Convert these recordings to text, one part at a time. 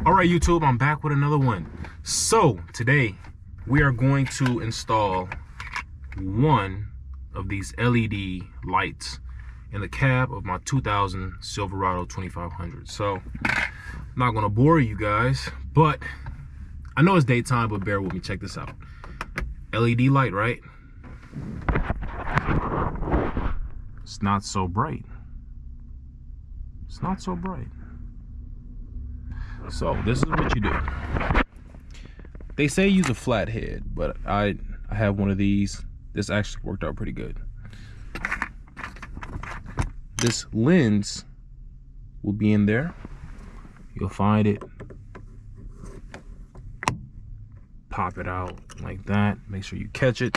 All right, YouTube, I'm back with another one. So today we are going to install one of these LED lights in the cab of my 2000 Silverado 2500. So I'm not gonna bore you guys, but I know it's daytime, but bear with me. Check this out. LED light, right? It's not so bright. It's not so bright. So this is what you do. They say use a flathead, but I have one of these. This actually worked out pretty good. This lens will be in there. You'll find it. Pop it out like that. Make sure you catch it.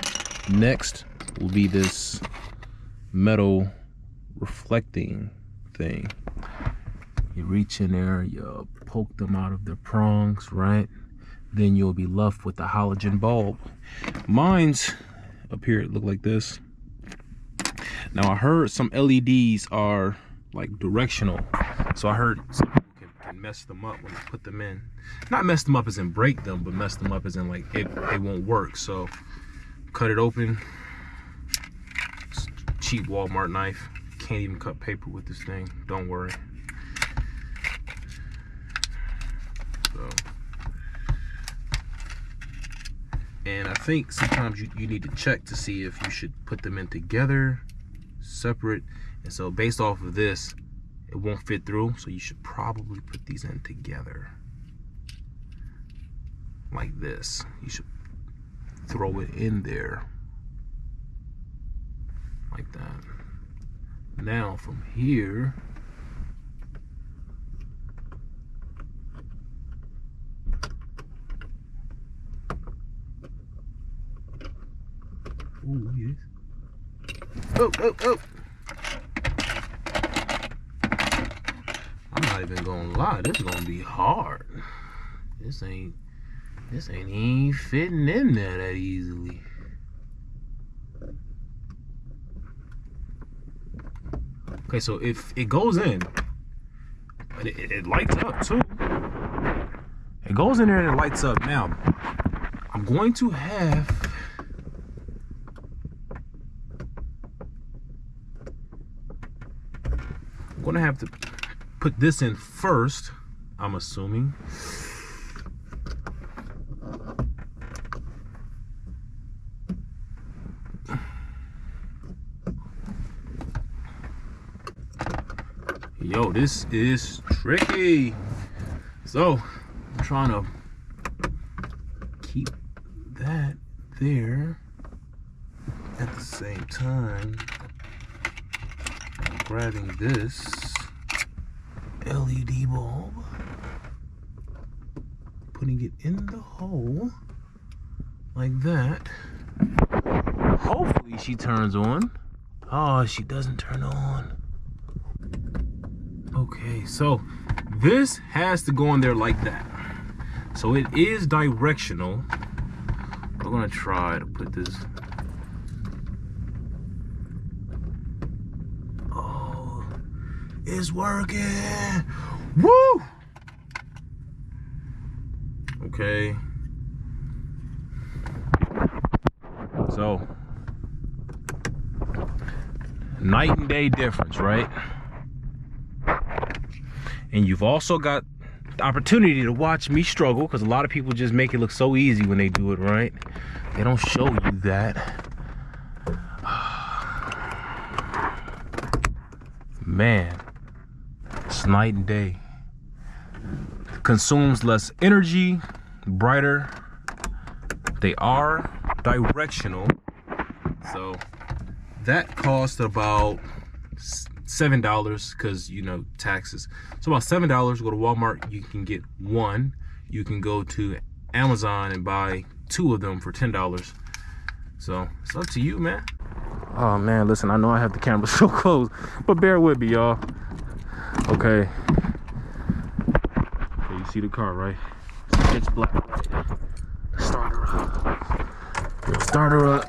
Next will be this metal reflecting thing. You reach in there, you poke them out of their prongs, right? Then you'll be left with the halogen bulb. Mine's up here, it look like this. Now I heard some LEDs are like directional. So I heard some people can mess them up when you put them in. Not mess them up as in break them, but mess them up as in like it won't work. So cut it open. It's a cheap Walmart knife. Can't even cut paper with this thing, don't worry. So, and I think sometimes you need to check to see if you should put them in together, separate. And so based off of this, it won't fit through. So you should probably put these in together like this. You should throw it in there like that. Now from here, ooh, look at this. Oh. I'm not even gonna lie, this is gonna be hard. This ain't even fitting in there that easily. Okay, so if it goes in, but it lights up too. It goes in there and it lights up. Now, I'm going to have to put this in first, I'm assuming. Yo, this is tricky. So I'm trying to keep that there at the same time. I'm grabbing this LED bulb, putting it in the hole like that. Hopefully she turns on. Oh, she doesn't turn on. Okay, so this has to go in there like that. So it is directional. We're gonna try to put this. Oh, it's working. Woo! Okay. So, night and day difference, right? And you've also got the opportunity to watch me struggle, because a lot of people just make it look so easy when they do it, right? They don't show you that. Man, it's night and day. Consumes less energy, brighter. They are directional. So that cost about $7 because, you know, taxes. So about $7. Go to Walmart, you can get one. You can go to Amazon and buy two of them for $10. So it's up to you, man. Oh man, listen, I know I have the camera so close, but bear with me, y'all. Okay, you see the car, right? It's black. Start her up. Start her up.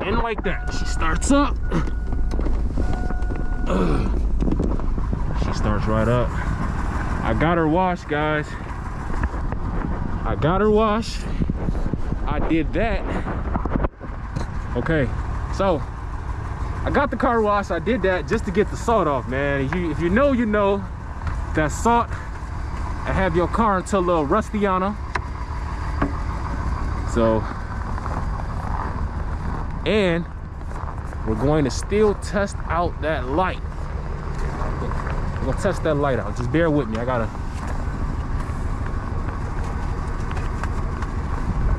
And like that, she starts up. She starts right up. I got her washed, guys. I got her washed. I did that. Okay, so I got the car washed. I did that just to get the salt off, man. If you know, you know that salt I have your car until a little rusty on her. So, and we're going to still test out that light. We're gonna test that light out. Just bear with me. I gotta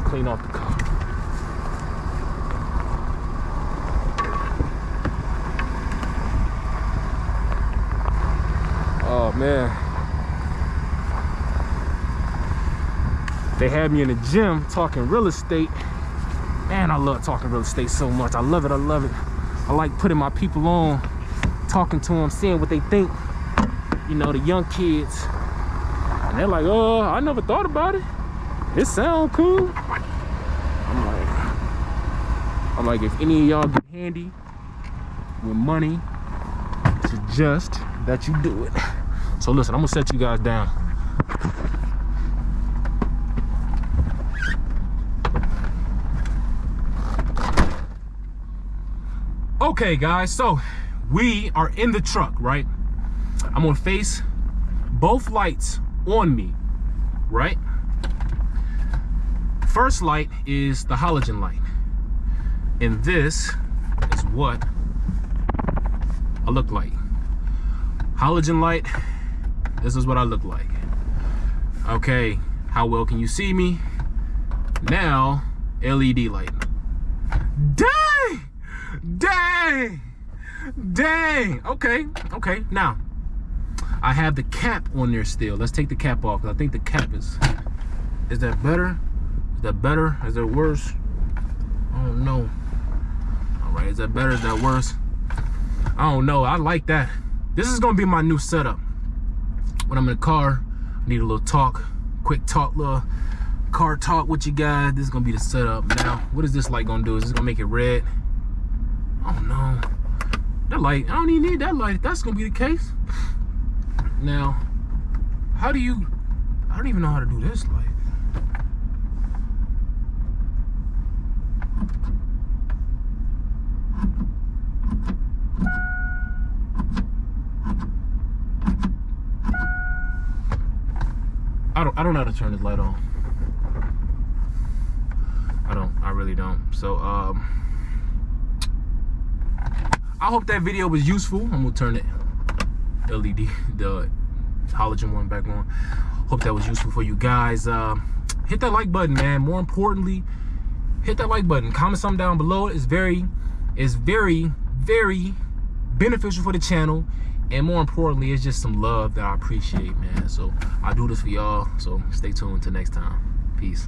clean off the car. Oh man. They had me in the gym talking real estate. Man, I love talking real estate so much. I love it, I love it. I like putting my people on, talking to them, seeing what they think. You know, the young kids. And they're like, oh, I never thought about it. It sounds cool. I'm like, if any of y'all get handy with money, suggest that you do it. So listen, I'm gonna set you guys down. Okay guys, so we are in the truck, right? I'm gonna face both lights on me, right? First light is the halogen light. And this is what I look like. Halogen light, this is what I look like. Okay, how well can you see me? Now, LED light. Dang! Dang! Dang! Okay, okay, now, I have the cap on there still. Let's take the cap off, because I think the cap is that better? Is that better? Is that worse? I don't know. All right, is that better? Is that worse? I don't know. I like that. This is gonna be my new setup. When I'm in the car, I need a little talk, quick talk, little car talk with you guys. This is gonna be the setup. Now, what is this light gonna do? Is this gonna make it red? I don't know. That light, I don't even need that light if that's gonna be the case. Now, how do you, I don't even know how to do this light. I don't know how to turn this light on. I really don't. So I hope that video was useful. I'm gonna turn it LED, the halogen one back on. Hope that was useful for you guys. Hit that like button, man. More importantly, hit that like button. Comment something down below. It's very beneficial for the channel. And more importantly, it's just some love that I appreciate, man. So I do this for y'all. So stay tuned until next time. Peace.